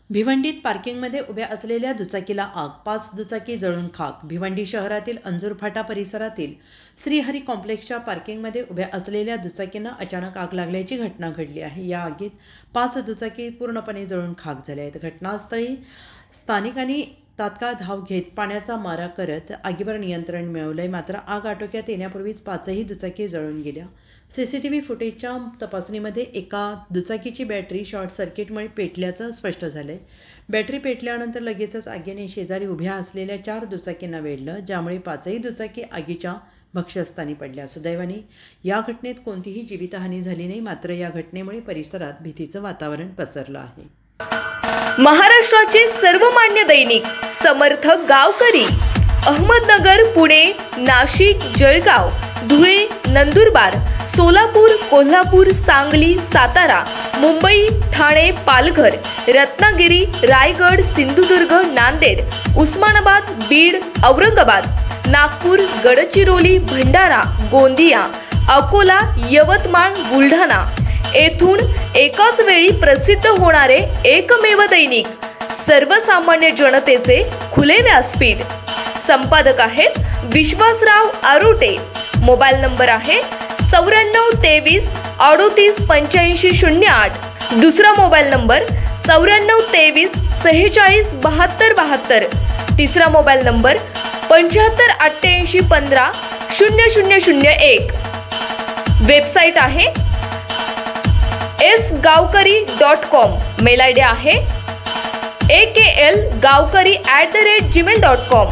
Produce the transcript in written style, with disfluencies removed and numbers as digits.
भिवंडीत पार्किंगमध्ये उभ्या असलेल्या दुचाकीला आग, 5 दुचाकी जळून खाक। भिवंडी शहरातील अंजूर फाटा परिसरातील श्रीहरी कॉम्प्लेक्सच्या पार्किंगमध्ये उभ्या असलेल्या दुचाकींना अचानक आग लागल्याची घटना घडली आहे। या आगीत 5 दुचाकी पूर्णपणे जळून खाक झाल्या आहेत। घटनास्थळी स्थानिकांनी तात्काळ धाव घेत पाण्याचा मारा करत आगीवर नियंत्रण मिळवले, मात्र आग आटोक्यात येण्यापूर्वीच 5ही दुचाकी जळून गेल्या। सीसीटीव्ही फुटेजच्या तपासणीमध्ये एका दुचाकीची बॅटरी शॉर्ट सर्किटमुळे पेटल्याचं स्पष्ट झालंय। बॅटरी पेटल्यानंतर लगेचच आगीने शेजारी उभ्या असलेल्या 4 दुचाकींना वेढलं, ज्यामुळे 5ही दुचाकी आगीच्या भक्ष्यस्थानी पडल्या। सुदैवाने या घटनेत कोणतीही जीवितहानी झाली नाही, मात्र या घटनेमुळे परिसरात भीतीचं वातावरण पसरलं आहे। महाराष्ट्राचे सर्वमान्य दैनिक समर्थ गावकरी अहमदनगर, पुणे, नाशिक, जळगाव, धुळे, नंदुरबार, सोलापूर, कोल्हापूर, सांगली, सातारा, मुंबई, ठाणे, पालघर, रत्नागिरी, रायगड, सिंधुदुर्ग, नांदेड, उस्मानाबाद, बीड, औरंगाबाद, नागपूर, गडचिरोली, भंडारा, गोंदिया, अकोला, यवतमाळ, बुलढाणा येथून एकाच वेळी प्रसिद्ध होणारे एकमेव दैनिक, सर्वसामान्य जनतेचे खुले व्यासपीठ। संपादक आहेत विश्वासराव आरोटे। मोबाईल नंबर आहे 94 23 38 85 08। दुसरा मोबाईल नंबर 94 23 46 72 72। तिसरा मोबाईल नंबर 75 88 15 0001। वेबसाईट आहे sgavkari.com। मेल आयडी आहे akl gavkari@gmail.com।